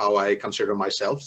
how I consider myself।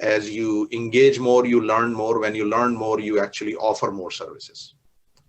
as you engage more, you learn more, when you learn more you actually offer more services।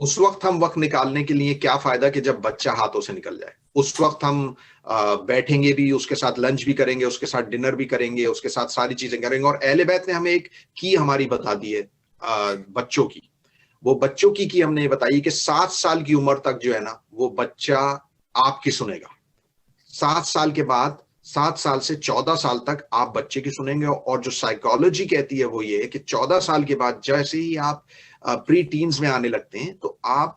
اس وقت ہم وقت نکالنے کے لیے کیا فائدہ کہ جب بچہ ہاتھوں سے نکل جائے. اس وقت ہم بیٹھیں گے بھی, اس کے ساتھ لنچ بھی کریں گے, اس کے ساتھ ڈنر بھی کریں گے, اس کے ساتھ ساری چیزیں کریں گے. اور اہل بیت نے ہمیں ایک کی ہماری بتا دی ہے بچوں کی. وہ بچوں کی ہم نے بتائی کہ 7 سال کی عمر تک جو ہے نا وہ بچہ آپ کی سنے گا. 7 سال کے بعد 7 سال سے 14 سال تک آپ بچے کی سنیں گے. اور جو سائیکالوجی کہتی ہے وہ یہ ہے کہ 14 سال کے بعد جیسے ہی آپ پری ٹینز میں آنے لگتے ہیں تو آپ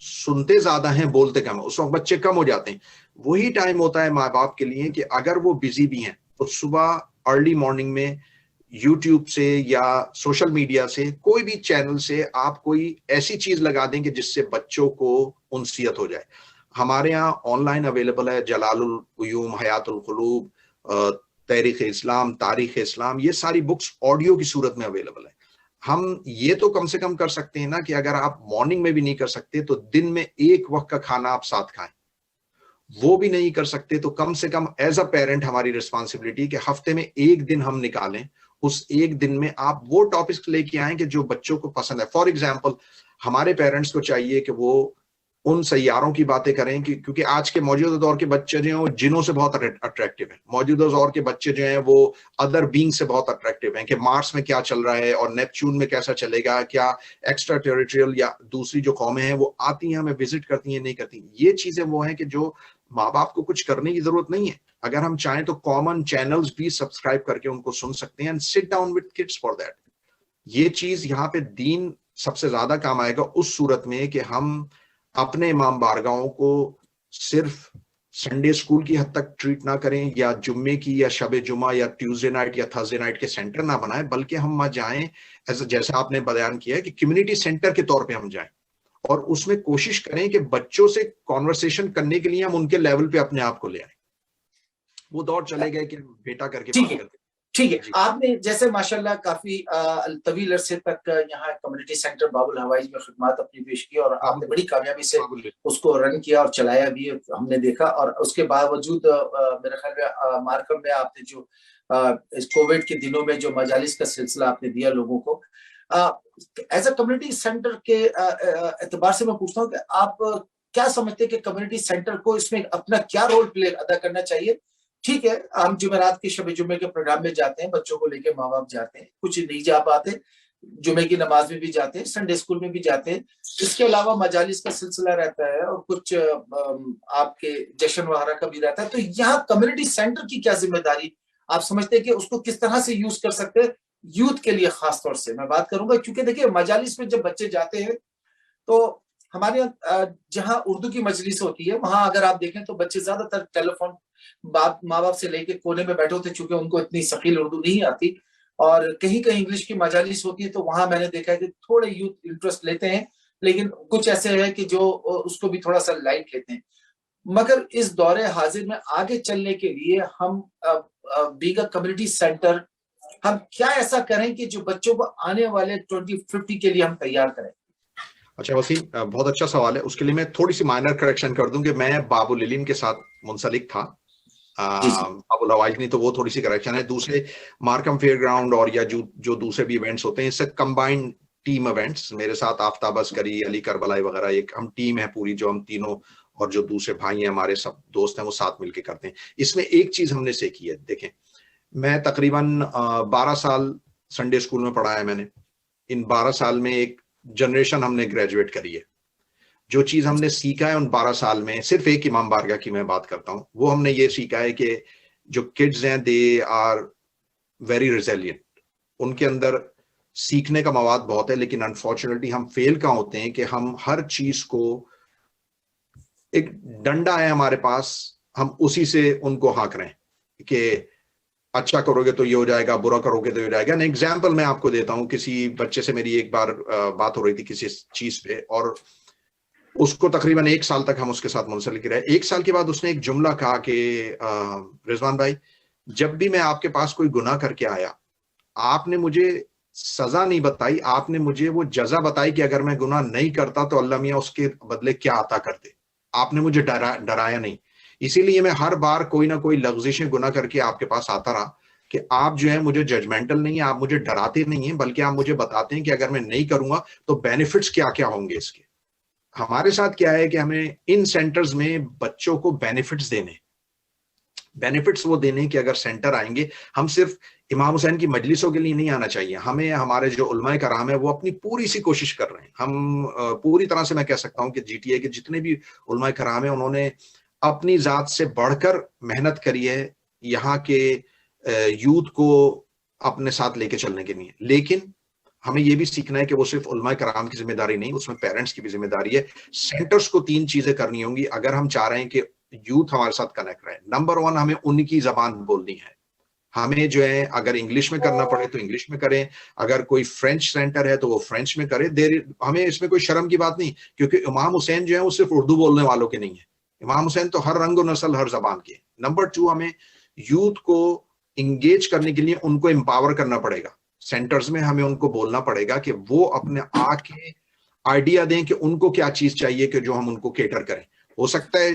سنتے زیادہ ہیں, بولتے کم ہیں. اس وقت بچے کم ہو جاتے ہیں. وہی ٹائم ہوتا ہے ماں باپ کے لیے کہ اگر وہ بزی بھی ہیں تو صبح ارلی مارننگ میں یوٹیوب سے یا سوشل میڈیا سے کوئی بھی چینل سے آپ کوئی ایسی چیز لگا دیں کہ جس سے بچوں کو انسیت ہو جائے. ہمارے ہاں آن لائن اویلیبل ہے جلال القیوم, حیات القلوب, تاریخ اسلام, تاریخ اسلام, یہ ساری بکس آڈیو کی صورت میں اویلیبل ہے. ہم یہ تو کم سے کم کر سکتے ہیں نا کہ اگر آپ مارننگ میں بھی نہیں کر سکتے تو دن میں ایک وقت کا کھانا آپ ساتھ کھائیں. وہ بھی نہیں کر سکتے تو کم سے کم ایز اے پیرنٹ ہماری ریسپانسبلٹی کہ ہفتے میں ایک دن ہم نکالیں, اس ایک دن میں آپ وہ ٹاپکس لے کے آئیں کہ جو بچوں کو پسند ہے. فار ایگزامپل ہمارے پیرنٹس کو چاہیے کہ وہ ان سیاروں کی باتیں کریں کیونکہ آج کے موجودہ دور کے بچے جو ہیں وہ جنوں سے بہت اٹریکٹیو ہیں. موجودہ دور کے بچے جو ہیں وہ ادر بینگ سے بہت اٹریکٹیو ہیں کہ مارس میں کیا چل رہا ہے اور نیپچون میں کیسا چلے گا, کیا ایکسٹرا ٹیریٹریل یا دوسری جو قومیں ہیں وہ آتی ہیں ہمیں وزٹ کرتی ہیں, نہیں کرتی. یہ چیزیں وہ ہیں کہ جو ماں باپ کو کچھ کرنے کی ضرورت نہیں ہے. اگر ہم چاہیں تو کامن چینلز بھی سبسکرائب کر کے ان کو سن سکتے ہیں. Sit down with kids for that. یہ چیز یہاں پہ دین سب سے زیادہ کام آئے گا اس صورت میں کہ ہم اپنے امام بارگاہوں کو صرف سنڈے اسکول کی حد تک ٹریٹ نہ کریں یا جمعے کی یا شب جمعہ یا ٹیوزڈے نائٹ یا تھرسڈے نائٹ کے سینٹر نہ بنائیں, بلکہ ہم وہاں جائیں جیسا آپ نے بیان کیا ہے کہ کمیونٹی سینٹر کے طور پہ ہم جائیں اور اس میں کوشش کریں کہ بچوں سے کانورسیشن کرنے کے لیے ہم ان کے لیول پہ اپنے آپ کو لے آئیں. وہ دور چلے گئے کہ بیٹا کر کے بات کرتے. ٹھیک ہے, آپ نے جیسے ماشاءاللہ کافی طویل عرصے تک یہاں کمیونٹی سینٹر باب الحوائج میں خدمات اپنی پیش کی اور آپ نے بڑی کامیابی سے اس کو رن کیا اور چلایا بھی, ہم نے دیکھا. اور اس کے باوجود میرے خیال میں مارکم میں آپ نے جو کووڈ کے دنوں میں جو مجالس کا سلسلہ آپ نے دیا لوگوں کو, ایز اے کمیونٹی سینٹر کے اعتبار سے میں پوچھتا ہوں کہ آپ کیا سمجھتے ہیں کہ کمیونٹی سینٹر کو اس میں اپنا کیا رول پلے ادا کرنا چاہیے؟ ٹھیک ہے, ہم جمعرات کے شب جمعے کے پروگرام میں جاتے ہیں, بچوں کو لے کے ماں باپ جاتے ہیں, کچھ نہیں جا پاتے, جمعے کی نماز میں بھی جاتے ہیں, سنڈے اسکول میں بھی جاتے ہیں. اس کے علاوہ مجالس کا سلسلہ رہتا ہے اور کچھ آپ کے جشن وغیرہ کا بھی رہتا ہے. تو یہاں کمیونٹی سینٹر کی کیا ذمہ داری آپ سمجھتے ہیں کہ اس کو کس طرح سے یوز کر سکتے ہیں یوتھ کے لیے؟ خاص طور سے میں بات کروں گا کیونکہ دیکھیے مجالس میں جب بچے جاتے ہیں تو ہمارے یہاں جہاں اردو کی مجلس ہوتی ہے وہاں اگر آپ دیکھیں تو بچے زیادہ تر ٹیلی فون ماں باپ سے لے کے کونے میں بیٹھے ہوتے چونکہ ان کو اتنی ثقیل اردو نہیں آتی. اور کہیں کہیں انگلش کی مجالس ہوتی ہے تو وہاں میں نے دیکھا ہے کہ تھوڑے یوتھ انٹرسٹ لیتے ہیں, لیکن کچھ ایسے ہیں کہ جو اس کو بھی تھوڑا سا لائٹ لیتے ہیں. مگر اس دور حاضر میں آگے چلنے کے لیے ہم بیگ کمیونٹی سینٹر ہم کیا ایسا کریں کہ جو بچوں کو آنے والے 2050 کے لیے ہم تیار کریں؟ اچھا وسیم, بہت اچھا سوال ہے. اس کے لیے میں تھوڑی سی مائنر کریکشن کر دوں کہ میں باب العلم کے ساتھ منسلک تھا, باب الحوائج نہیں, تو وہ تھوڑی سی کریکشن ہے. دوسرے مارکم فیئر گراؤنڈ اور یا جو دوسرے بھی ایونٹس ہوتے ہیں اس سے کمبائنڈ ٹیم ایونٹس, میرے ساتھ آفتاب عسکری, علی کربلائی وغیرہ, ایک ہم ٹیم ہے پوری جو ہم تینوں اور جو دوسرے بھائی ہیں ہمارے سب دوست ہیں وہ ساتھ مل کے کرتے ہیں. اس میں ایک چیز ہم نے سیکھی ہے. دیکھیں میں تقریباً 12 سال سنڈے اسکول میں پڑھایا میں نے. ان 12 سال میں ایک جنریشن ہم نے گریجویٹ کری ہے. جو چیز ہم نے سیکھا ہے ان 12 سال میں, صرف ایک امام بارگاہ کی میں بات کرتا ہوں, وہ ہم نے یہ سیکھا ہے کہ جو کڈز ہیں دے آر ویری ریزیلینٹ. ان کے اندر سیکھنے کا مواد بہت ہے, لیکن انفارچونیٹلی ہم فیل کہاں ہوتے ہیں کہ ہم ہر چیز کو, ایک ڈنڈا ہے ہمارے پاس, ہم اسی سے ان کو ہانک رہے ہیں کہ اچھا کرو گے تو یہ ہو جائے گا, برا کرو گے تو یہ ہو جائے گا. ایگزامپل میں آپ کو دیتا ہوں. کسی بچے سے میری ایک بار بات ہو رہی تھی کسی چیز پہ, اور اس کو تقریباً 1 سال تک ہم اس کے ساتھ منسلک رہے. 1 سال کے بعد اس نے ایک جملہ کہا کہ رضوان بھائی, جب بھی میں آپ کے پاس کوئی گناہ کر کے آیا, آپ نے مجھے سزا نہیں بتائی, آپ نے مجھے وہ جزا بتائی کہ اگر میں گناہ نہیں کرتا تو اللہ میاں اس کے بدلے کیا عطا کرتے. آپ نے مجھے ڈرایا نہیں. اسی لیے میں ہر بار کوئی نہ کوئی لغزشیں گناہ کر کے آپ کے پاس آتا رہا کہ آپ جو ہیں مجھے ججمنٹل نہیں ہیں, آپ مجھے ڈراتے نہیں ہیں, بلکہ آپ مجھے بتاتے ہیں کہ اگر میں نہیں کروں گا تو بینیفٹس کیا کیا ہوں گے اس کے. ہمارے ساتھ کیا ہے کہ ہمیں ان سینٹرز میں بچوں کو بینیفٹس دینے، بینیفٹس وہ دینے کہ اگر سینٹر آئیں گے، ہم صرف امام حسین کی مجلسوں کے لیے نہیں آنا چاہیے، ہمیں ہمارے جو علماء کرام ہے وہ اپنی پوری سی کوشش کر رہے ہیں. ہم پوری طرح سے میں کہہ سکتا ہوں کہ جی ٹی اے کے جتنے بھی علماء کرام ہیں انہوں نے اپنی ذات سے بڑھ کر محنت کری ہے یہاں کے یوتھ کو اپنے ساتھ لے کے چلنے کے لیے. لیکن ہمیں یہ بھی سیکھنا ہے کہ وہ صرف علماء کرام کی ذمہ داری نہیں، اس میں پیرنٹس کی بھی ذمہ داری ہے. سینٹرز کو 3 چیزیں کرنی ہوں گی اگر ہم چاہ رہے ہیں کہ یوتھ ہمارے ساتھ کنیکٹ رہے. نمبر 1، ہمیں ان کی زبان بولنی ہے. ہمیں جو ہے اگر انگلش میں کرنا پڑے تو انگلش میں کریں، اگر کوئی فرینچ سینٹر ہے تو وہ فرینچ میں کرے. ہمیں اس میں کوئی شرم کی بات نہیں، کیونکہ امام حسین جو ہے وہ صرف اردو بولنے والوں کے نہیں ہے. امام حسین تو ہر رنگ و نسل، ہر زبان کے. نمبر 2، ہمیں یوتھ کو انگیج کرنے کے لیے ان کو امپاور کرنا پڑے گا. سینٹرز میں ہمیں ان کو بولنا پڑے گا کہ وہ اپنے آ کے آئیڈیا دیں کہ ان کو کیا چیز چاہیے کہ جو ہم ان کو کیٹر کریں. ہو سکتا ہے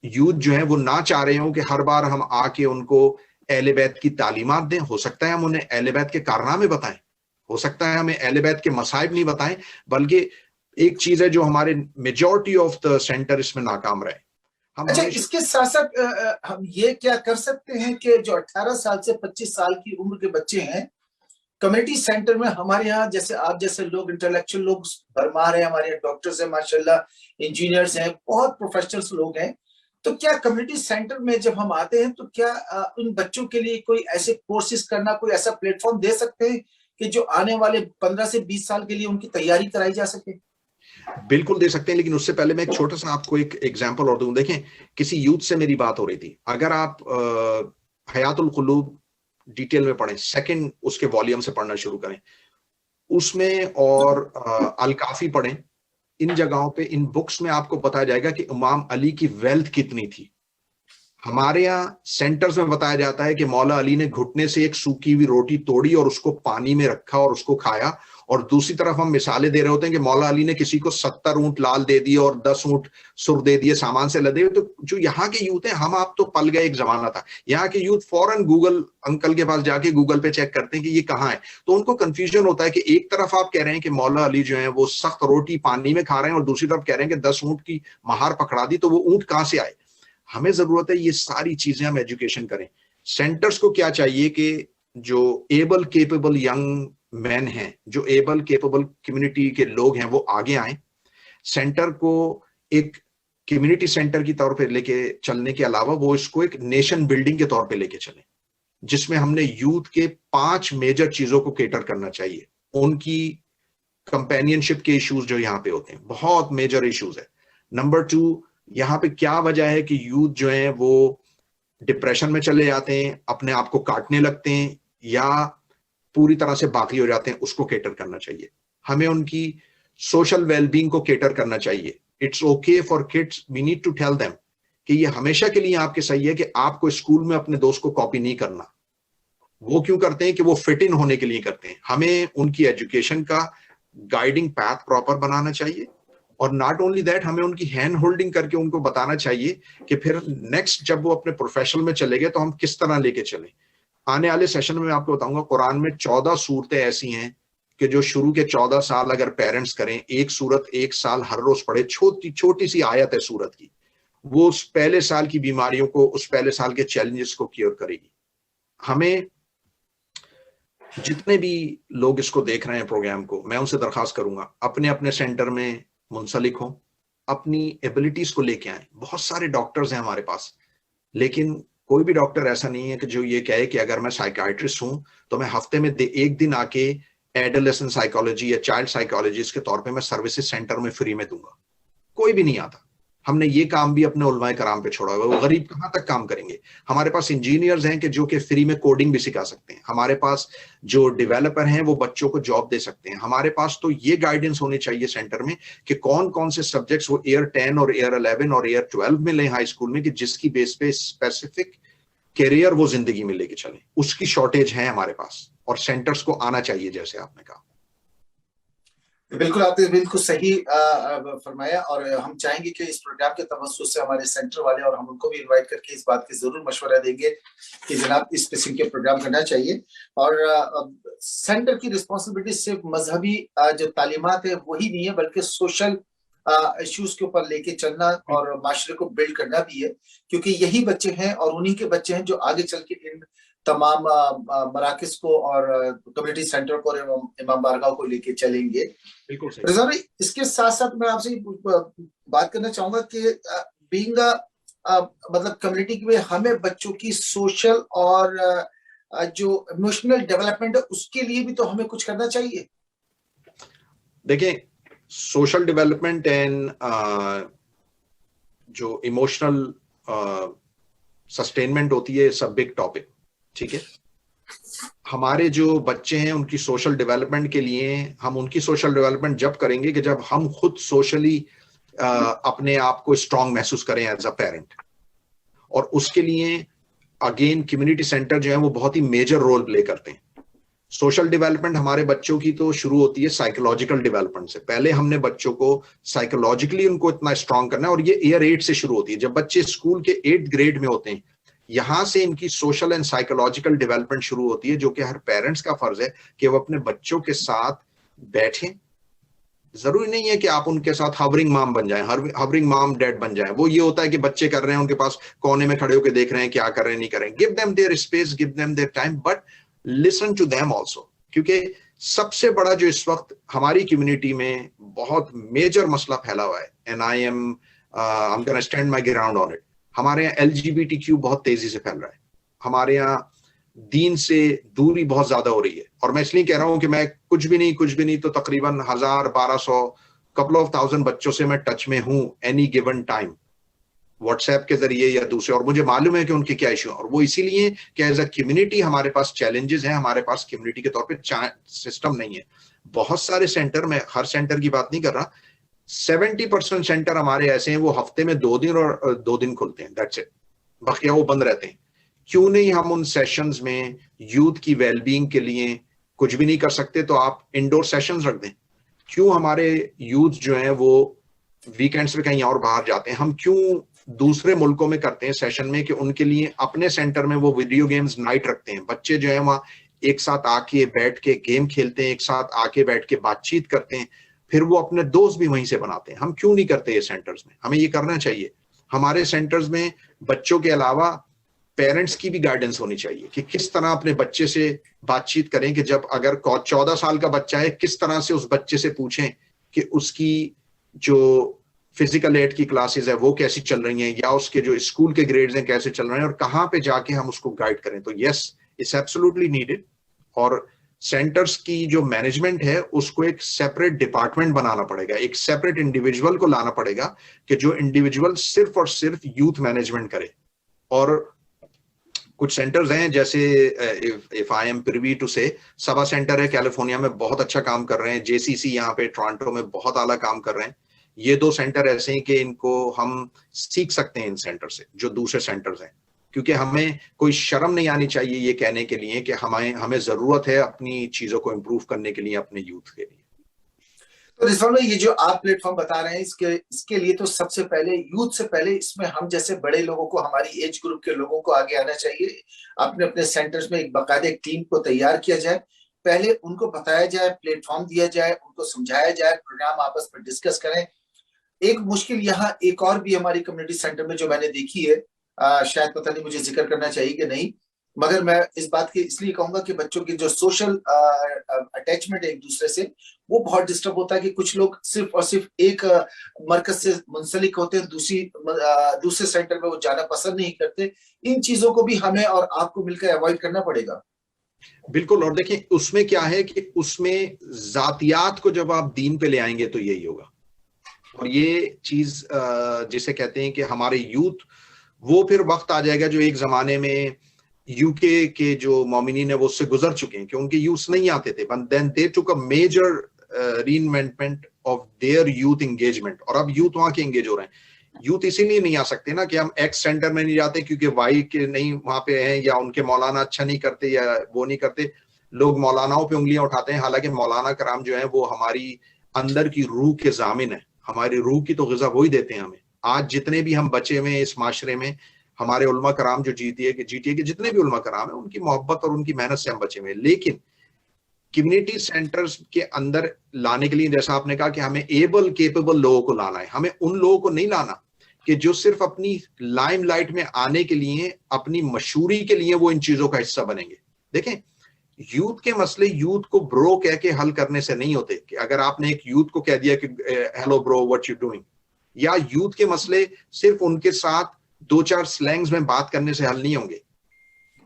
یوتھ جو ہے وہ نہ چاہ رہے ہوں کہ ہر بار ہم آ کے ان کو اہل بیت کی تعلیمات دیں. ہو سکتا ہے ہم انہیں اہل بیت کے کارنامے بتائیں، ہو سکتا ہے ہمیں اہل بیت کے مصائب نہیں بتائیں. بلکہ ایک چیز ہے جو ہمارے میجورٹی آف دا سینٹر اس میں ناکام رہے. اچھا، اس کے ساتھ ساتھ ہم یہ کیا کر سکتے ہیں کہ جو 18 سال سے 25 سال کی عمر کے بچے ہیں کمیونٹی سینٹر میں، ہمارے یہاں جیسے آپ جیسے لوگ انٹلیکچوئل لوگ بھرمار ہیں، ہمارے یہاں ڈاکٹرز ہیں ماشاءاللہ، انجینئرز ہیں، بہت پروفیشنلز لوگ ہیں. تو کیا کمیونٹی سینٹر میں جب ہم آتے ہیں تو کیا ان بچوں کے لیے کوئی ایسے کورسز کرنا، کوئی ایسا پلیٹ فارم دے سکتے ہیں کہ جو آنے والے 15 سے 20 سال کے لیے ان کی تیاری کرائی جا سکے؟ بالکل دے سکتے ہیں، لیکن اس سے پہلے میں ایک چھوٹا سا آپ کو ایک ایگزامپل اور دوں. دیکھیں، کسی یوتھ سے میری بات ہو رہی تھی. اگر آپ حیات القلوب ڈیٹیل میں پڑھیں، سیکنڈ اس کے والیوم سے پڑھنا شروع کریں اس میں، اور الکافی پڑھیں، ان جگہوں پہ ان بکس میں آپ کو بتایا جائے گا کہ امام علی کی ویلتھ کتنی تھی. ہمارے یہاں سینٹرز میں بتایا جاتا ہے کہ مولا علی نے گھٹنے سے ایک سوکھی ہوئی روٹی توڑی اور اس کو پانی میں رکھا اور اس کو کھایا. اور دوسری طرف ہم مثالیں دے رہے ہوتے ہیں کہ مولا علی نے کسی کو 70 اونٹ لال دے دیے اور 10 اونٹ سر دے دیے سامان سے لدے ہوئے. تو جو یہاں کے یوتھ ہیں، ہم آپ تو پل گئے، ایک زمانہ تھا یہاں کے یوتھ فوراً گوگل انکل کے پاس جا کے گوگل پہ چیک کرتے ہیں کہ یہ کہاں ہے. تو ان کو کنفیوژن ہوتا ہے کہ ایک طرف آپ کہہ رہے ہیں کہ مولا علی جو ہیں وہ سخت روٹی پانی میں کھا رہے ہیں، اور دوسری طرف کہہ رہے ہیں کہ 10 اونٹ کی مہار پکڑا دی، تو وہ اونٹ کہاں سے آئے. ہمیں ضرورت ہے یہ ساری چیزیں ہم ایجوکیشن کریں. سینٹرز کو کیا چاہیے کہ جو ایبل کیپیبل ینگ مین ہیں، جو ایبل کیپیبل کمیونٹی کے لوگ ہیں، وہ آگے آئیں. سینٹر کو ایک کمیونٹی سینٹر کی طور پہ لے کے چلنے کے علاوہ وہ اس کو ایک نیشن بلڈنگ کے طور پہ لے کے چلیں، جس میں ہم نے یوتھ کے 5 میجر چیزوں کو کیٹر کرنا چاہیے. ان کی کمپینین شپ کے ایشوز جو یہاں پہ ہوتے ہیں بہت میجر ایشوز ہے. نمبر 2، یہاں پہ کیا وجہ ہے کہ یوتھ جو ہیں وہ ڈپریشن میں چلے جاتے ہیں، اپنے آپ کو کاٹنے لگتے ہیں یا پوری طرح سے باقی ہو جاتے ہیں، اس کو کیٹر کرنا چاہیے. ہمیں ان کی سوشل ویل بینگ کو کیٹر کرنا چاہیے. It's okay for kids, we need to tell them کہ یہ ہمیشہ کے لیے آپ کے صحیح ہے کہ آپ کو اسکول میں اپنے دوست کو کاپی نہیں کرنا. وہ کیوں کرتے ہیں کہ وہ فٹ ان ہونے کے لیے کرتے ہیں. ہمیں ان کی ایجوکیشن کا گائیڈنگ پیتھ پراپر بنانا چاہیے، اور ناٹ اونلی دیٹ، ہمیں ان کی ہینڈ ہولڈنگ کر کے ان کو بتانا چاہیے کہ پھر نیکسٹ جب وہ اپنے پروفیشن میں چلے گئے تو ہم کس طرح لے کے چلیں. آنے والے سیشن میں آپ کو بتاؤں گا قرآن میں 14 صورتیں ایسی ہیں کہ جو شروع کے 14 سال اگر پیرنٹس کریں، ایک صورت 1 سال ہر روز پڑھے، چھوٹی سی آیت ہے صورت کی، وہ اس پہلے سال کی بیماریوں کو، اس پہلے سال کے چیلنجز کو کیور کرے گی. ہمیں جتنے بھی لوگ اس کو دیکھ رہے ہیں پروگرام کو، میں ان سے درخواست کروں گا اپنے اپنے سینٹر میں منسلک ہوں، اپنی ایبلٹیز کو لے کے آئیں. بہت سارے ڈاکٹرز ہیں ہمارے پاس، لیکن کوئی بھی ڈاکٹر ایسا نہیں ہے کہ جو یہ کہے کہ اگر میں سائیکائٹرسٹ ہوں تو میں ہفتے میں 1 دن آ کے ایڈولسنٹ سائیکالوجی یا چائلڈ سائیکالوجسٹ کے طور پہ میں سروسز سینٹر میں فری میں دوں گا. کوئی بھی نہیں آتا. ہم نے یہ کام بھی اپنے علماء کرام پہ چھوڑا ہوا ہے. وہ غریب کہاں تک کام کریں گے؟ ہمارے پاس انجینئرز ہیں کہ جو کہ فری میں کوڈنگ بھی سکھا سکتے ہیں. ہمارے پاس جو ڈیولپر ہیں وہ بچوں کو جاب دے سکتے ہیں. ہمارے پاس تو یہ گائیڈنس ہونی چاہیے سینٹر میں کہ کون کون سے سبجیکٹس وہ ایئر 10 اور ایئر 11 اور ایئر 12 میں لیں ہائی اسکول میں، کہ جس کی بیس پہ اسپیسیفک کیریئر وہ زندگی میں لے کے چلیں. اس کی شارٹیج ہے ہمارے پاس، اور سینٹرز کو آنا چاہیے جیسے آپ نے کہا. بالکل، آپ نے بالکل صحیح فرمایا، اور ہم چاہیں گے کہ اس پروگرام کے توسط سے ہمارے سینٹر والے، اور ہم ان کو بھی انوائٹ کر کے اس بات کی ضرور مشورہ دیں گے کہ جناب اس قسم کے پروگرام کرنا چاہیے. اور سینٹر کی رسپانسبلٹی صرف مذہبی جو تعلیمات ہے وہی نہیں ہے، بلکہ سوشل ایشوز کے اوپر لے کے چلنا اور معاشرے کو بلڈ کرنا بھی ہے, کیونکہ یہی بچے ہیں اور انہی کے بچے ہیں جو آگے چل کے ان تمام مراکز کو اور کمیونٹی سینٹر کو اور امام بارگاہ کو لے کے چلیں گے. رضا بھائی, اس کے ساتھ ساتھ میں آپ سے بات کرنا چاہوں گا کہ بینگ مطلب کمیونٹی میں ہمیں بچوں کی سوشل اور جو ایموشنل ڈیولپمنٹ ہے اس کے لیے بھی تو ہمیں کچھ کرنا چاہیے. دیکھیں, سوشل ڈیولپمنٹ اینڈ جو ایموشنل سسٹینمنٹ ہوتی ہے, سب بگ ٹاپک. ٹھیک ہے, ہمارے جو بچے ہیں ان کی سوشل ڈیولپمنٹ کے لیے ہم ان کی سوشل ڈیولپمنٹ جب کریں گے کہ جب ہم خود سوشلی اپنے آپ کو اسٹرانگ محسوس کریں ایز اے پیرنٹ. اور اس کے لیے اگین کمیونٹی سینٹر جو ہے وہ بہت ہی میجر رول پلے کرتے ہیں. سوشل ڈیولپمنٹ ہمارے بچوں کی تو شروع ہوتی ہے سائیکولوجیکل ڈیولپمنٹ سے. پہلے ہم نے بچوں کو سائیکولوجیکلی ان کو اتنا اسٹرانگ کرنا ہے, اور یہ ایئر 8 سے شروع ہوتی ہے. جب بچے اسکول کے 8th گریڈ میں ہوتے ہیں, یہاں سے ان کی سوشل اینڈ سائیکولوجیکل ڈیولپمنٹ شروع ہوتی ہے, جو کہ ہر پیرنٹس کا فرض ہے کہ وہ اپنے بچوں کے ساتھ بیٹھیں. ضروری نہیں ہے کہ آپ ان کے ساتھ ہاورنگ مام بن جائیں, ہاورنگ مام ڈیڈ بن جائیں. وہ یہ ہوتا ہے کہ بچے کر رہے ہیں, ان کے پاس کونے میں کھڑے ہو کے دیکھ رہے ہیں کیا کر رہے ہیں, نہیں کر رہے ہیں. Give them their space, give them their time, but listen to them also. کیونکہ سب سے بڑا جو اس وقت ہماری کمیونٹی میں بہت میجر مسئلہ پھیلا ہوا ہے, and I'm gonna stand my ground on it. ہمارے یہاں LGBTQ بہت تیزی سے پھیل رہا ہے. ہمارے یہاں دین سے دوری بہت زیادہ ہو رہی ہے. اور میں اس لیے کہہ رہا ہوں کہ میں کچھ بھی نہیں تو تقریباً 1000-1200 couple of thousand بچوں سے میں ٹچ میں ہوں any given time, what's app کے ذریعے یا دوسرے, اور مجھے معلوم ہے کہ ان کے کیا ایشو ہیں. اور وہ اسی لیے کہ ایز اے کمیونٹی ہمارے پاس چیلنجز ہیں, ہمارے پاس کمیونٹی کے طور پہ سسٹم نہیں ہے. بہت سارے سینٹر, میں ہر سینٹر کی بات نہیں کر رہا, 70% سینٹر ہمارے ایسے ہیں وہ ہفتے میں 2 دن اور 2 دن کھلتے ہیں, دیٹس اٹ. بقیہ وہ بند رہتے ہیں. کیوں نہیں ہم ان سیشنز میں یوتھ کی ویل بینگ کے لیے کچھ بھی نہیں کر سکتے تو آپ انڈور سیشنز رکھ دیں. کیوں ہمارے یوتھ جو ہیں وہ ویکینڈز پہ کہیں اور باہر جاتے ہیں, ہم کیوں دوسرے ملکوں میں کرتے ہیں سیشن میں کہ ان کے لیے اپنے سینٹر میں وہ ویڈیو گیمز نائٹ رکھتے ہیں. بچے جو ہیں وہاں ایک ساتھ آ کے بیٹھ کے گیم کھیلتے ہیں, ایک ساتھ آ کے بیٹھ کے بات چیت کرتے ہیں, پھر وہ اپنے دوست بھی وہیں سے بناتے ہیں. ہم کیوں نہیں کرتے یہ سینٹرز میں؟ ہمیں یہ کرنا چاہیے. ہمارے سینٹرز میں بچوں کے علاوہ پیرنٹس کی بھی گائیڈنس ہونی چاہیے کہ کس طرح اپنے بچے سے بات چیت کریں, کہ جب اگر 14 سال کا بچہ ہے کس طرح سے اس بچے سے پوچھیں کہ اس کی جو فزیکل ایڈ کی کلاسز ہے وہ کیسی چل رہی ہیں, یا اس کے جو اسکول کے گریڈز ہیں کیسے چل رہے ہیں, اور کہاں پہ جا کے ہم اس کو گائیڈ کریں. تو یس, اٹس ایبسولوٹلی نیڈڈ. اور سینٹرز کی جو مینجمنٹ ہے اس کو ایک سیپریٹ ڈپارٹمنٹ بنانا پڑے گا, ایک سیپریٹ انڈیویجول کو لانا پڑے گا کہ جو انڈیویجول صرف اور صرف یوتھ مینجمنٹ کرے. اور کچھ سینٹرز ہیں جیسے if I am privy to say, SABA center ہے کیلیفورنیا میں, بہت اچھا کام کر رہے ہیں. JCC یہاں پہ ٹورانٹو میں بہت اعلیٰ کام کر رہے ہیں. یہ 2 سینٹر ایسے ہیں کہ ان کو ہم سیکھ سکتے ہیں ان سینٹر سے جو دوسرے سینٹرز ہیں, کیونکہ ہمیں کوئی شرم نہیں آنی چاہیے یہ کہنے کے لیے کہ ہمیں ضرورت ہے اپنی چیزوں کو امپروو کرنے کے لیے اپنے یوتھ کے لیے. تو رضوان بھائی, یہ جو آپ پلیٹ فارم بتا رہے ہیں اس کے لیے تو سب سے پہلے یوتھ سے پہلے اس میں ہم جیسے بڑے لوگوں کو, ہماری ایج گروپ کے لوگوں کو آگے آنا چاہیے. اپنے سینٹرز میں ایک باقاعدہ ایک ٹیم کو تیار کیا جائے, پہلے ان کو بتایا جائے, پلیٹ فارم دیا جائے, ان کو سمجھایا جائے, پروگرام آپس میں ڈسکس کریں. ایک مشکل یہاں ایک اور بھی ہماری کمیونٹی سینٹر میں جو میں نے دیکھی ہے, شاید پتہ نہیں مجھے ذکر کرنا چاہیے کہ نہیں, مگر میں اس بات کی اس لیے کہوں گا کہ بچوں کی جو سوشل اٹیچمنٹ ہے ایک دوسرے سے وہ بہت ڈسٹرب ہوتا ہے, کہ کچھ لوگ صرف اور صرف ایک مرکز سے منسلک ہوتے ہیں, دوسرے سینٹر میں وہ جانا پسند نہیں کرتے. ان چیزوں کو بھی ہمیں اور آپ کو مل کر اوائڈ کرنا پڑے گا. بالکل. اور دیکھیں اس میں کیا ہے کہ اس میں ذاتیات کو جب آپ دین پہ لے آئیں گے تو یہی ہوگا. اور یہ چیز جسے کہتے ہیں کہ ہمارے یوتھ, وہ پھر وقت آ جائے گا جو ایک زمانے میں یو کے جو مومنین ہیں وہ اس سے گزر چکے ہیں کہ ان کے یوتھ نہیں آتے تھے, but then they took a major reinvention of their youth engagement. اور اب یوتھ وہاں کے انگیج ہو رہے ہیں. یوتھ اسی لیے نہیں آ سکتے نا کہ ہم ایکس سینٹر میں نہیں جاتے کیونکہ وائی کے نہیں وہاں پہ ہیں, یا ان کے مولانا اچھا نہیں کرتے, یا وہ نہیں کرتے. لوگ مولاناؤں پہ انگلیاں اٹھاتے ہیں, حالانکہ مولانا کرام جو ہیں وہ ہماری اندر کی روح کے ضامن ہیں, ہماری روح کی تو غذا وہی دیتے ہیں ہمیں. آج جتنے بھی ہم بچے ہوئے اس معاشرے میں, ہمارے علماء کرام جو جی ٹی اے کے جتنے بھی علماء کرام ہیں, ان کی محبت اور ان کی محنت سے ہم بچے ہوئے. لیکن کمیونٹی سینٹرز کے اندر لانے کے لیے جیسا آپ نے کہا کہ ہمیں ایبل کیپیبل لوگوں کو لانا ہے, ہمیں ان لوگوں کو نہیں لانا کہ جو صرف اپنی لائم لائٹ میں آنے کے لیے, اپنی مشہوری کے لیے وہ ان چیزوں کا حصہ بنیں گے. دیکھیں یوتھ کے مسئلے یوتھ کو برو کہہ کے حل کرنے سے نہیں ہوتے, کہ اگر آپ نے ایک یوتھ کو کہہ دیا کہ ہیلو برو واٹ یو ڈوئنگ, یا یوتھ کے مسئلے صرف ان کے ساتھ 2-4 سلینگز میں بات کرنے سے حل نہیں ہوں گے.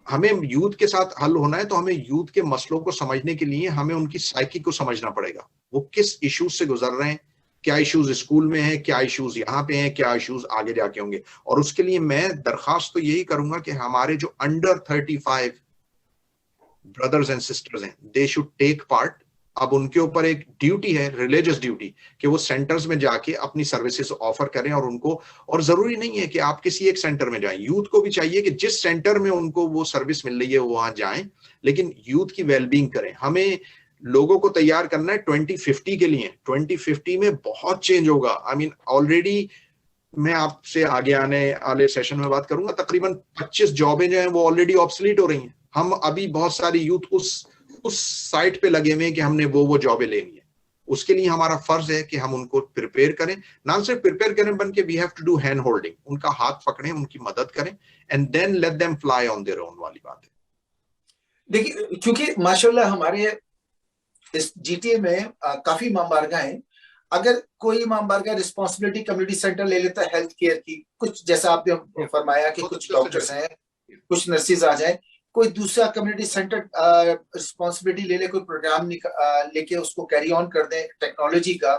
ہمیں یوتھ کے ساتھ حل ہونا ہے تو ہمیں یوتھ کے مسئلوں کو سمجھنے کے لیے ہمیں ان کی سائیکی کو سمجھنا پڑے گا, وہ کس ایشوز سے گزر رہے ہیں, کیا ایشوز اسکول میں ہیں, کیا ایشوز یہاں پہ ہیں, کیا ایشوز آگے جا کے ہوں گے. اور اس کے لیے میں درخواست تو یہی کروں گا کہ ہمارے جو انڈر 35 بردرز اینڈ سسٹرز ہیں, دے شوڈ ٹیک پارٹ. اب ان کے اوپر ایک ڈیوٹی ہے, ریلیجس ڈیوٹی, کہ وہ سینٹرز میں جا کے اپنی سروسز آفر کریں, اور ان کو, اور ضروری نہیں ہے کہ آپ کسی ایک سینٹر میں جائیں, یوتھ کو بھی چاہیے کہ جس سینٹر میں ان کو وہ سروس مل رہی ہے وہاں جائیں, لیکن یوتھ کی ویل بینگ کریں. ہمیں لوگوں کو تیار کرنا ہے 2050 کے لیے. 2050 میں بہت چینج ہوگا. آئی مین آلریڈی میں آپ سے آگے آنے والے سیشن میں بات کروں گا, تقریباً 25 جابیں جو ہیں وہ آلریڈی آبسلیٹ ہو رہی ہیں. ہم ابھی بہت ساری یوتھ اس سائٹ پہ لگے ہوئے ہیں کہ ہم نے وہ جابیں لینی ہے. اس کے لیے ہمارا فرض ہے کہ ہم ان کو پریپیئر کریں, نہ صرف پریپیئر کریں بلکہ we have to do hand holding, ان کا ہاتھ پکڑیں, ان کی مدد کریں, and then let them fly on their own والی بات ہے. دیکھیے کیونکہ ماشاءاللہ ہمارے اس جی ٹی اے میں کافی امام بارگاہ ہیں. اگر کوئی امام بارگاہ رسپانسبلٹی کمیونٹی سینٹر لے لیتا ہے ہیلتھ کیئر کی, کچھ جیسا آپ نے فرمایا کہ کچھ ڈاکٹرز ہیں, کچھ نرسز آ جائیں, کوئی دوسرا کمیونٹی سینٹر رسپانسبلٹی لے لے, کوئی پروگرام لے کے اس کو کیری آن کر دیں ٹیکنالوجی کا,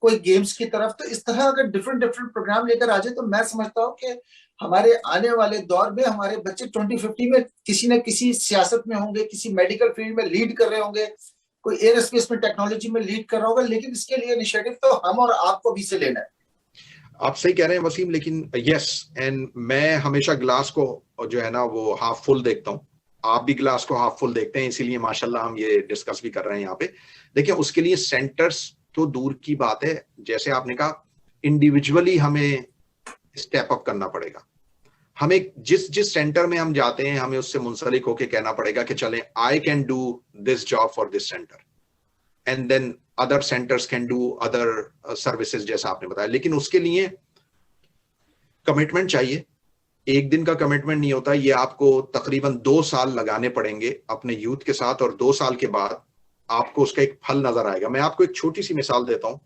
کوئی گیمز کی طرف. تو اس طرح اگر ڈفرینٹ پروگرام لے کر آ جائے تو میں سمجھتا ہوں کہ ہمارے آنے والے دور میں ہمارے بچے 2050 میں کسی نہ کسی سیاست میں ہوں گے, کسی میڈیکل فیلڈ میں لیڈ کر رہے ہوں گے, کوئی ایئر اسپیس میں ٹیکنالوجی میں لیڈ کر رہا ہوگا. لیکن اس کے لیے انیشیٹو تو ہم اور آپ کو بھی سے لینا ہے. آپ صحیح کہہ رہے ہیں وسیم, لیکن یس, اینڈ میں ہمیشہ گلاس کو جو ہے نا وہ ہاف فل دیکھتا ہوں, آپ بھی گلاس کو ہاف فل دیکھتے ہیں, اسی لیے ماشاءاللہ ہم یہ ڈسکس بھی کر رہے ہیں یہاں پہ. دیکھیں اس کے لیے سینٹرز تو دور کی بات ہے, جیسے آپ نے کہا انڈیویجولی ہمیں اسٹیپ اپ کرنا پڑے گا. ہمیں جس سینٹر میں ہم جاتے ہیں ہمیں اس سے منسلک ہو کے کہنا پڑے گا کہ چلیں I can do this job for this center, and then other centers can do other services جیسا آپ نے بتایا. لیکن اس کے لیے کمٹمنٹ چاہیے, ایک دن کا کمٹمنٹ نہیں ہوتا, یہ آپ کو تقریباً 2 سال لگانے پڑیں گے اپنے یوتھ کے ساتھ, اور 2 سال کے بعد آپ کو اس کا ایک پھل نظر آئے گا. میں آپ کو ایک چھوٹی سی مثال دیتا ہوں.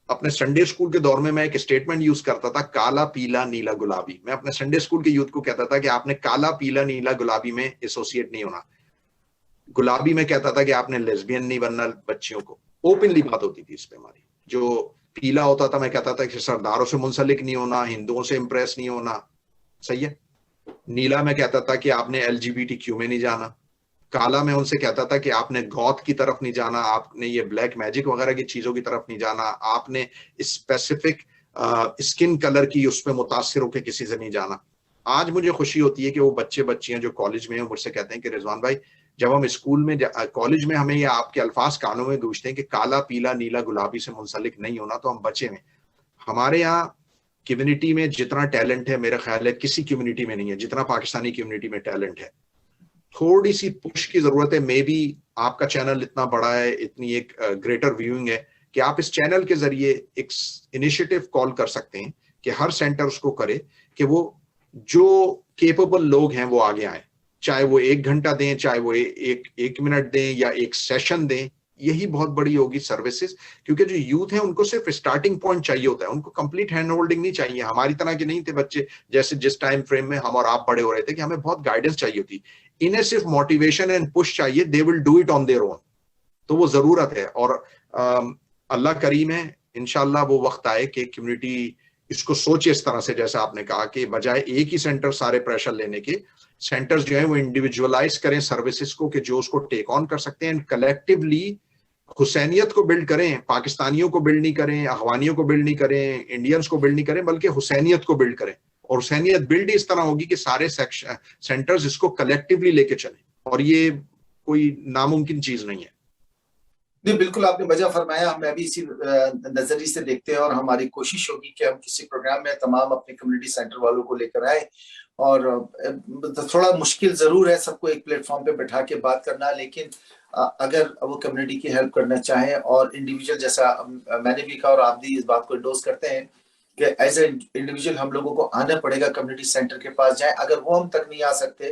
اپنے سنڈے اسکول کے دور میں ایک اسٹیٹمنٹ یوز کرتا تھا, کالا پیلا نیلا گلابی. میں اپنے سنڈے اسکول کے یوتھ کو کہتا تھا کہ آپ نے کالا پیلا نیلا گلابی میں ایسوسیٹ نہیں ہونا. گلابی میں کہتا تھا کہ آپ نے لیزبین نہیں بننا بچیوں کو. اوپنلی بات ہوتی تھی اس پہ ہماری. جو پیلا ہوتا تھا میں کہتا تھا کہ سرداروں سے منسلک نہیں ہونا, ہندوؤں سے امپریس نہیں ہونا. صحیح ہے. نیلا میں کہتا تھا کہ آپ نے LGBTQ میں نہیں جانا. کالا میں ان سے کہتا تھا کہ آپ نے گوتھ کی طرف نہیں جانا, آپ نے یہ بلیک میجک وغیرہ کی چیزوں کی طرف نہیں جانا, آپ نے اسپیسیفک اسکن کلر کی اس پہ متاثر ہو کے کسی سے نہیں جانا. آج مجھے خوشی ہوتی ہے کہ وہ بچیاں جو کالج میں ہیں مجھ سے کہتے ہیں کہ رضوان بھائی جب ہم اسکول میں کالج میں ہمیں یہ آپ کے الفاظ کانوں میں گونجتے ہیں کہ کالا پیلا نیلا گلابی سے منسلک نہیں ہونا, تو ہم بچے میں. ہمارے یہاں کمیونٹی میں جتنا ٹیلنٹ ہے میرا خیال ہے کسی کمیونٹی میں نہیں ہے جتنا پاکستانی کمیونٹی میں ٹیلنٹ ہے. تھوڑی سی پش کی ضرورت ہے. مے بی آپ کا چینل اتنا بڑا ہے, اتنی ایک گریٹر ویونگ ہے کہ آپ اس چینل کے ذریعے ایک انیشیٹو کال کر سکتے ہیں کہ ہر سینٹر اس کو کرے کہ وہ جو کیپیبل لوگ ہیں وہ آگے آئیں, چاہے وہ 1 گھنٹہ دیں, چاہے وہ 1 منٹ دیں یا 1 سیشن دیں. یہی بہت بڑی ہوگی سروسز, کیونکہ جو یوتھ ہیں ان کو صرف اسٹارٹنگ پوائنٹ چاہیے ہوتا ہے, ان کو کمپلیٹ ہینڈ ہولڈنگ نہیں چاہیے. ہماری طرح کے نہیں تھے بچے جیسے جس ٹائم فریم میں ہم اور آپ بڑے ہو رہے تھے کہ ہمیں بہت گائیڈنس چاہیے ہوتی. انہیں صرف موٹیویشن اینڈ پش چاہیے, they will do it on their own. تو وہ ضرورت ہے, اور اللہ کریم ہے انشاءاللہ وہ وقت آئے کہ کمیونٹی اس کو سوچے اس طرح سے جیسا آپ نے کہا کہ بجائے ایک ہی سینٹر سارے پریشر لینے کے, سینٹرز جو ہیں وہ انڈیویجولائز کریں سروسز کو کہ جو اس کو ٹیک آن کر سکتے ہیں, اینڈ کلیکٹیولی حسینیت کو بلڈ کریں. پاکستانیوں کو بلڈ نہیں کریں, افغانیوں کو بلڈ نہیں کریں, انڈینز کو بلڈ نہیں کریں, بلکہ حسینیت کو بلڈ کریں. اور حسینیت بلڈ اس طرح ہوگی کہ سارے سینٹرز اس کو کلیکٹیولی لے کے چلیں, اور یہ کوئی ناممکن چیز نہیں ہے. نہیں بالکل آپ نے وجہ فرمایا, ہمیں ابھی اسی نظریے سے دیکھتے ہیں, اور ہماری کوشش ہوگی کہ ہم کسی پروگرام میں تمام اپنے کمیونٹی سینٹر والوں کو لے کر آئے. اور تھوڑا مشکل ضرور ہے سب کو ایک پلیٹ فارم پہ بٹھا کے بات کرنا, لیکن اگر وہ کمیونٹی کی ہیلپ کرنا چاہیں اور انڈیویجول، جیسا میں نے بھی کہا اور آپ بھی اس بات کو انڈورس کرتے ہیں کہ ایز اے انڈیویجول ہم لوگوں کو آنا پڑے گا کمیونٹی سینٹر کے پاس جائیں. اگر وہ ہم تک نہیں آ سکتے،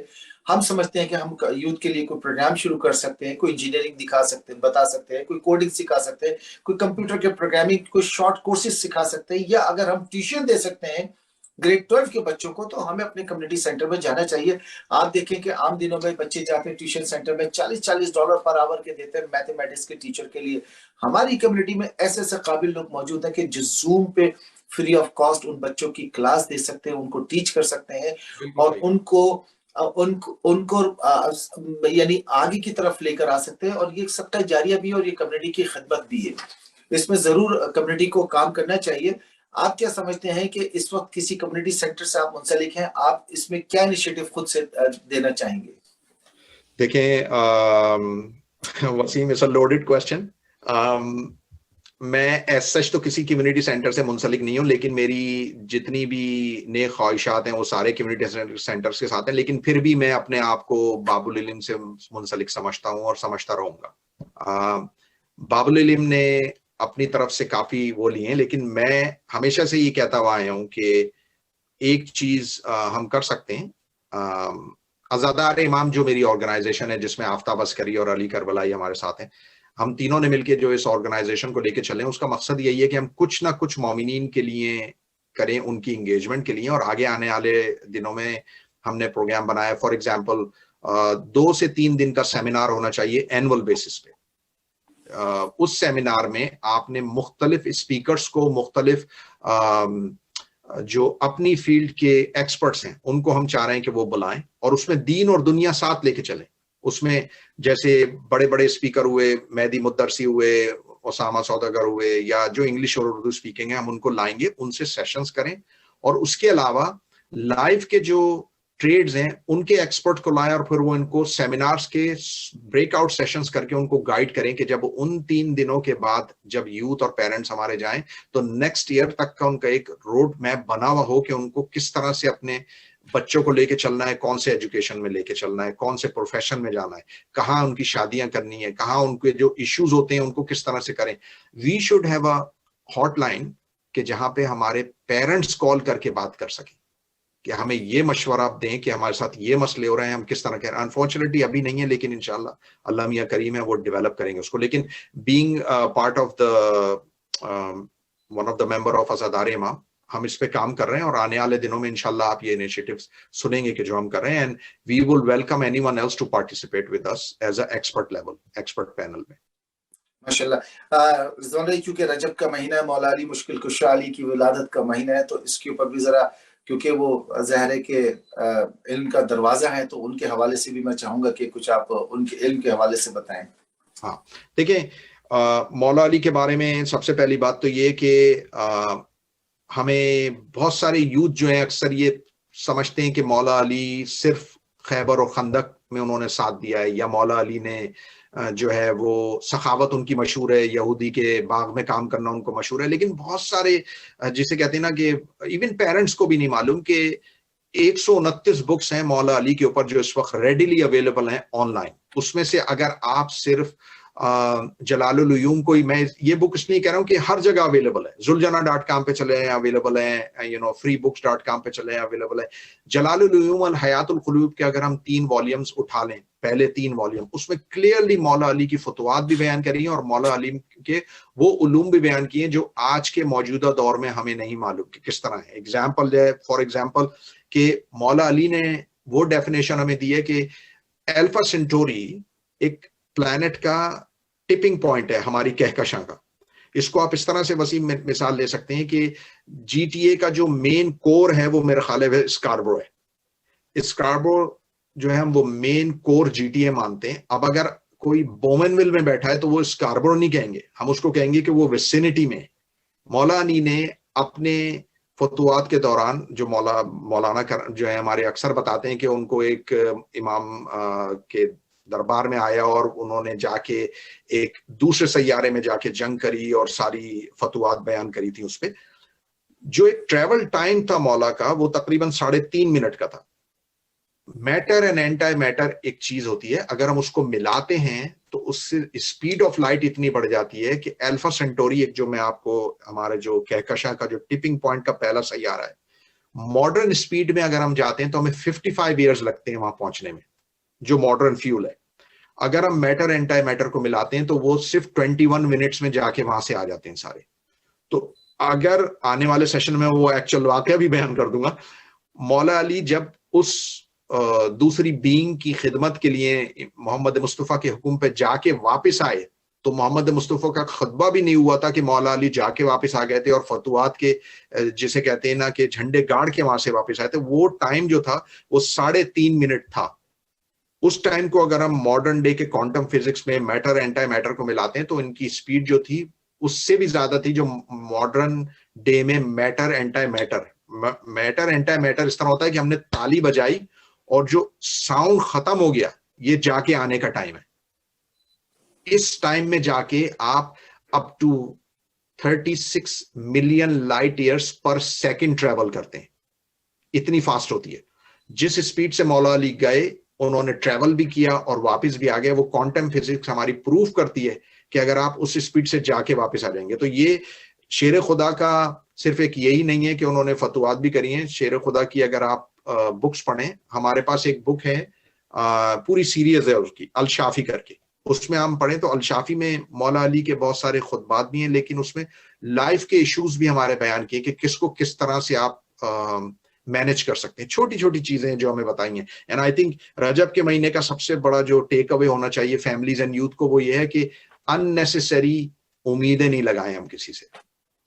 ہم سمجھتے ہیں کہ ہم یوتھ کے لیے کوئی پروگرام شروع کر سکتے ہیں، کوئی انجینئرنگ دکھا سکتے ہیں، بتا سکتے ہیں، کوئی کوڈنگ سکھا سکتے ہیں، کوئی کمپیوٹر کے پروگرامنگ، کوئی شارٹ کورسز سکھا سکتے ہیں، یا اگر ہم ٹیوشن دے سکتے ہیں گریڈ 12 کے بچوں کو، تو ہمیں اپنے کمیونٹی سینٹر میں جانا چاہیے. آپ دیکھیں کہ عام دنوں میں بچے جاتے ہیں ٹیوشن سینٹر میں $40 پر آور کے دیتے ہیں میتھمیٹکس کے ٹیچر کے لیے. ہماری کمیونٹی میں ایسے ایسے قابل لوگ موجود ہیں کہ جو زوم پہ فری آف کاسٹ ان بچوں کی کلاس دے سکتے ہیں، ان کو ٹیچ کر سکتے ہیں، اور ان کو یعنی آگے کی طرف لے کر آ سکتے ہیں. اور یہ صدقہ جاریہ بھی ہے اور یہ کمیونٹی کی خدمت بھی ہے. اس میں ضرور کمیونٹی کو کام کرنا چاہیے. آپ کیا سمجھتے ہیں کہ اس وقت کسی کمیونٹی سینٹر سے آپ منسلک ہیں، آپ اس میں کیا انیشیٹو خود سے دینا چاہیں گے؟ دیکھیں Waseem, it's a loaded question. میں ایز سچ تو کسی کمیونٹی سینٹر سے منسلک نہیں ہوں، لیکن میری جتنی بھی نیک خواہشات ہیں وہ سارے کمیونٹی سینٹرز کے ساتھ ہیں، لیکن پھر بھی میں اپنے آپ کو باب العلم سے منسلک سمجھتا ہوں اور سمجھتا رہوں گا. باب العلم نے اپنی طرف سے کافی وہ لیے ہیں، لیکن میں ہمیشہ سے یہ کہتا ہوا آیا ہوں کہ ایک چیز ہم کر سکتے ہیں. عزادار امام جو میری آرگنائزیشن ہے، جس میں آفتاب عسکری اور علی کربلائی ہمارے ساتھ ہیں، ہم تینوں نے مل کے جو اس آرگنائزیشن کو لے کے چلیں، اس کا مقصد یہی ہے کہ ہم کچھ نہ کچھ مومنین کے لیے کریں، ان کی انگیجمنٹ کے لیے. اور آگے آنے والے دنوں میں ہم نے پروگرام بنایا. فار ایگزامپل 2 سے 3 دن کا سیمینار ہونا چاہیے اینول بیسس پہ. اس سیمینار میں آپ نے مختلف اسپیکرز کو، مختلف جو اپنی فیلڈ کے ایکسپرٹس ہیں ان کو ہم چاہ رہے ہیں کہ وہ بلائیں، اور اس میں دین اور دنیا ساتھ لے کے چلیں. اس میں جیسے بڑے بڑے اسپیکر ہوئے، مہدی مدرسی ہوئے، اسامہ سوداگر ہوئے، یا جو انگلش اور اردو اسپیکنگ ہے، ہم ان کو لائیں گے، ان سے سیشنز کریں. اور اس کے علاوہ لائیو کے جو ٹریڈز ہیں ان کے ایکسپرٹ کو لائیں، اور پھر وہ ان کو سیمینارز کے بریک آؤٹ سیشنز کر کے ان کو گائیڈ کریں کہ جب ان 3 دنوں کے بعد جب یوتھ اور پیرنٹس ہمارے جائیں تو نیکسٹ ایئر تک کا ان کا ایک روڈ میپ بنا ہوا ہو کہ ان کو کس طرح سے اپنے بچوں کو لے کے چلنا ہے، کون سے ایجوکیشن میں لے کے چلنا ہے، کون سے پروفیشن میں جانا ہے، کہاں ان کی شادیاں کرنی ہے، کہاں ان کے جو ایشوز ہوتے ہیں ان کو کس طرح سے کریں. We should have a hotline کہ جہاں پہ ہمارے پیرنٹس کال کر کے بات کر سکیں کہ ہمیں یہ مشورہ آپ دیں کہ ہمارے ساتھ یہ مسئلے ہو رہے ہیں، ہم کس طرح کریں. انفارچونیٹلی ابھی نہیں ہے، لیکن انشاءاللہ اللہ میاں کریم ہے، وہ ڈیولپ کریں گے اس کو. لیکن being part of the one of the member of عزادار امام، ہم اس پہ کام کر رہے ہیں، اور آنے والے دنوں میں انشاءاللہ آپ یہ انیشیٹیوز سنیں گے کہ جو ہم کر رہے ہیں. And we will welcome anyone else to participate with us as a expert level, expert panel میں. ماشاءاللہ. رضوان بھائی، کیونکہ رجب کا مہینہ ہے، مولا علی مشکل کشا علی کی ولادت کا مہینہ ہے، تو اس کے اوپر بھی ذرا، کیونکہ وہ ظاہر ہے کہ علم کا دروازہ ہے، تو ان کے حوالے سے بھی میں چاہوں گا کہ کچھ آپ ان کے علم کے حوالے سے بتائیں. ہاں دیکھیں، مولا علی کے بارے میں سب سے پہلی بات تو یہ کہ ہمیں بہت سارے یوتھ جو ہیں اکثر یہ سمجھتے ہیں کہ مولا علی صرف خیبر اور خندق میں انہوں نے ساتھ دیا ہے، یا مولا علی نے جو ہے وہ سخاوت ان کی مشہور ہے، یہودی کے باغ میں کام کرنا ان کو مشہور ہے. لیکن بہت سارے جسے کہتے ہیں نا کہ ایون پیرنٹس کو بھی نہیں معلوم کہ 129 بکس ہیں مولا علی کے اوپر جو اس وقت ریڈیلی اویلیبل ہیں آن لائن. اس میں سے اگر آپ صرف جلال العیوم کو ہی، میں یہ بک اس لیے کہہ رہا ہوں کہ ہر جگہ اویلیبل ہے، zuljana.com پہ چلے ہیں اویلیبل ہیں، freebooks.com پہ چلے ہیں اویلیبل ہے. جلال العیوم الحیات القلوب کے اگر ہم 3 والیومز اٹھا لیں، پہلے 3 والیوم، اس میں کلیئرلی مولا علی کی فتوحات بھی بیان کری ہیں اور مولا علی کے وہ علوم بھی بیان کیے ہیں جو آج کے موجودہ دور میں ہمیں نہیں معلوم کہ کس طرح ہے. ایگزامپل ہے، فار ایگزامپل کہ مولا علی نے وہ ڈیفینیشن ہمیں دی ہے کہ الفا سینٹوری ایک پلانٹ کا ٹپنگ پوائنٹ ہے ہماری کہکشاں کا. اس کو آپ اس طرح سے وسیم مثال لے سکتے ہیں کہ جی ٹی اے کا جو مین کور ہے وہ میرے خیال ہے اسکاربرو ہے. اسکاربرو جو ہے ہم وہ مین کور جی ٹی اے مانتے ہیں. اب اگر کوئی بومن ول میں بیٹھا ہے تو وہ اسکاربرو نہیں کہیں گے، ہم اس کو کہیں گے کہ وہ ویسینٹی میں. مولا علی نے اپنے فتوحات کے دوران، جو مولانا جو ہے ہمارے اکثر بتاتے ہیں کہ ان کو ایک امام کے دربار میں آیا اور انہوں نے جا کے ایک دوسرے سیارے میں جا کے جنگ کری اور ساری فتوحات بیان کری تھی. اس پہ جو ایک ٹریول ٹائم تھا مولا کا وہ تقریباً 3.5 منٹ کا تھا. میٹر اینڈ اینٹی میٹر ایک چیز ہوتی ہے, اگر ہم اس کو ملاتے ہیں تو اس سے اسپیڈ آف لائٹ اتنی بڑھ جاتی ہے کہ الفا سینٹوری, ایک جو میں آپ کو ہمارے جو کہکشاں کا جو ٹپنگ پوائنٹ کا پہلا سیارہ ہے, ماڈرن اسپیڈ میں اگر ہم جاتے ہیں تو ہمیں 55 ایئرز لگتے ہیں وہاں پہنچنے میں, جو ماڈرن فیول ہے. اگر ہم میٹر اینٹی میٹر کو ملاتے ہیں تو وہ صرف 21 منٹس میں جا کے وہاں سے آ جاتے ہیں سارے. تو اگر آنے والے سیشن میں وہ ایکچوئل واقعہ بھی بیان کر دوں گا, مولا علی جب اس دوسری بینگ کی خدمت کے لیے محمد مصطفیٰ کے حکم پہ جا کے واپس آئے, تو محمد مصطفیٰ کا خطبہ بھی نہیں ہوا تھا کہ مولا علی جا کے واپس آ گئے تھے اور فتوحات کے جسے کہتے ہیں نا کہ جھنڈے گاڑ کے وہاں سے واپس آئے تھے. وہ ٹائم جو تھا وہ 3.5 منٹ تھا. اس ٹائم کو اگر ہم ماڈرن ڈے کے کوانٹم فزکس میں میٹر اینٹی میٹر کو ملاتے ہیں تو ان کی اسپیڈ جو تھی اس سے بھی زیادہ تھی جو ماڈرن ڈے میں matter antimatter. Matter antimatter اس طرح ہوتا ہے کہ ہم نے تالی بجائی اور جو ساؤنڈ ختم ہو گیا, یہ جا کے آنے کا ٹائم ہے. اس ٹائم میں جا کے آپ up to 36 million light years per second travel کرتے ہیں, اتنی فاسٹ ہوتی ہے. جس اسپیڈ سے مولا علی گئے انہوں نے ٹریول بھی کیا اور واپس بھی آ گئے. وہ کوانٹم فزکس ہماری پروف کرتی ہے کہ اگر آپ اس اسپیڈ سے جا کے واپس آ جائیں گے. تو یہ شیر خدا کا صرف ایک یہی نہیں ہے کہ انہوں نے فتوحات بھی کری ہیں. شیر خدا کی اگر آپ بکس پڑھیں, ہمارے پاس ایک بک ہے پوری سیریز ہے اس کی, الشافی کر کے, اس میں ہم پڑھیں تو الشافی میں مولا علی کے بہت سارے خطبات بھی ہیں, لیکن اس میں لائف کے ایشوز بھی ہمارے بیان کیے کہ کس کو کس طرح سے آپ مینج کر سکتے ہیں. چھوٹی چھوٹی چیزیں جو ہمیں بتائی ہیں. اینڈ آئی تھنک رجب کے مہینے کا سب سے بڑا جو ٹیک اوے ہونا چاہیے فیملیز اینڈ یوتھ کو, وہ یہ ہے کہ اننیسیسری امیدیں نہیں لگائیں ہم کسی سے.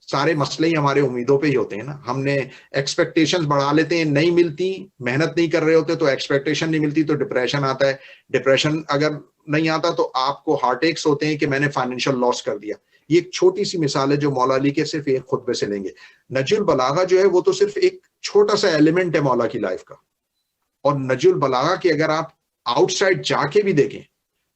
سارے مسئلے ہی ہمارے امیدوں پہ ہی ہوتے ہیں نا. ہم نے ایکسپیکٹیشنز بڑھا لیتے ہیں, نہیں ملتی, محنت نہیں کر رہے ہوتے تو ایکسپیکٹیشن نہیں ملتی تو ڈپریشن آتا ہے. ڈپریشن اگر نہیں آتا تو آپ کو ہارٹ ایکس ہوتے ہیں کہ میں نے فائنینشیل لاس کر دیا. یہ ایک چھوٹی سی مثال ہے جو مولا علی کے صرف ایک خطبے سے لیں گے. نجی البلاغہ جو ہے وہ تو صرف ایک چھوٹا سا ایلیمنٹ ہے مولا کی لائف کا, اور نجی البلاغہ کی اگر آپ آؤٹ سائڈ جا کے بھی دیکھیں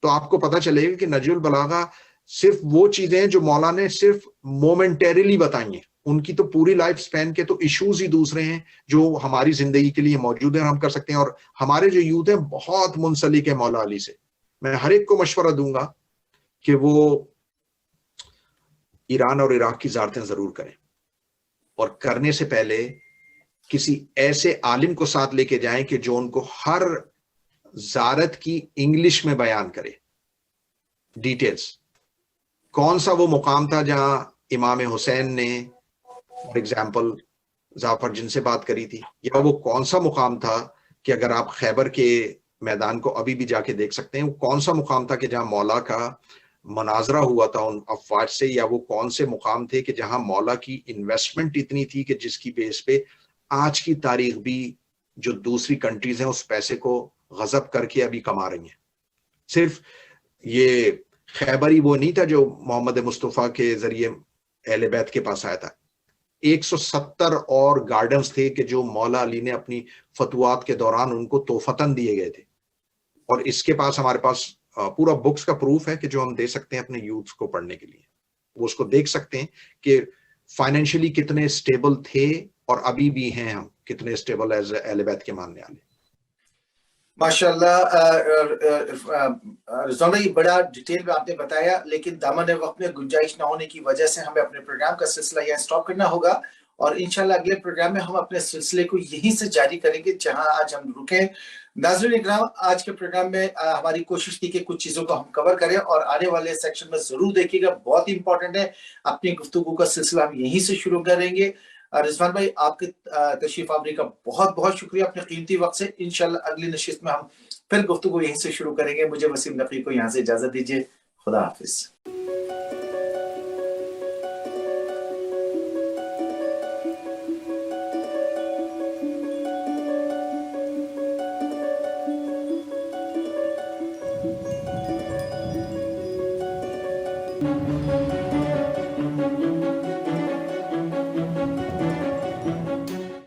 تو آپ کو پتا چلے گا کہ نجی البلاغہ صرف وہ چیزیں ہیں جو مولا نے صرف مومنٹریلی بتائی ہیں. ان کی تو پوری لائف سپین کے تو ایشوز ہی دوسرے ہیں جو ہماری زندگی کے لیے موجود ہیں, ہم کر سکتے ہیں. اور ہمارے جو یوتھ ہیں بہت منسلک ہے مولا علی سے. میں ہر ایک کو مشورہ دوں گا کہ وہ ایران اور عراق کی زیارتیں ضرور کریں, اور کرنے سے پہلے کسی ایسے عالم کو ساتھ لے کے جائیں کہ جو ان کو ہر زیارت کی انگلش میں بیان کرے ڈیٹیلز. کون سا وہ مقام تھا جہاں امام حسین نے فار ایگزامپل ظافر جن سے بات کری تھی, یا وہ کون سا مقام تھا کہ اگر آپ خیبر کے میدان کو ابھی بھی جا کے دیکھ سکتے ہیں, وہ کون سا مقام تھا کہ جہاں مولا کا مناظرہ ہوا تھا ان افواج سے, یا وہ کون سے مقام تھے کہ جہاں مولا کی انویسٹمنٹ اتنی تھی کہ جس کی بیس پہ آج کی تاریخ بھی جو دوسری کنٹریز ہیں اس پیسے کو غصب کر کے ابھی کما رہی ہیں. صرف یہ خیبر ہی وہ نہیں تھا جو محمد مصطفیٰ کے ذریعے اہل بیت کے پاس آیا تھا. 170 اور گارڈنز تھے کہ جو مولا علی نے اپنی فتوحات کے دوران ان کو توفتاً دیے گئے تھے. اور اس کے پاس ہمارے پاس پورا بکس کا پروف ہے کہ جو ہم دے سکتے ہیں اپنے یوتھ کو پڑھنے کے لیے. وہ اس کو دیکھ سکتے ہیں کہ فائنینشلی کتنے سٹیبل تھے اور ابھی بھی ہیں ہم کتنے سٹیبل ایز اہل بیت کے ماننے والے. ماشاءاللہ رضوان بھائی, بڑا ڈیٹیل میں آپ نے بتایا, لیکن دامن وقت میں گنجائش نہ ہونے کی وجہ سے ہمیں اپنے پروگرام کا سلسلہ یہاں سٹاپ کرنا ہوگا, اور انشاءاللہ اگلے پروگرام میں ہم اپنے سلسلے کو یہیں سے جاری کریں گے جہاں آج ہم رکے. ناظرین اکرام, آج کے پروگرام میں ہماری کوشش تھی کہ کچھ چیزوں کو ہم کور کریں, اور آنے والے سیکشن میں ضرور دیکھیے گا, بہت ہی امپورٹنٹ ہے. اپنی گفتگو کا سلسلہ ہم یہیں سے شروع کریں گے. رضوان بھائی, آپ کے تشریف آوری کا بہت بہت شکریہ اپنے قیمتی وقت سے. انشاءاللہ اگلی نشست میں ہم پھر گفتگو یہیں سے شروع کریں گے. مجھے وسیم نقوی کو یہاں سے اجازت دیجیے. خدا حافظ.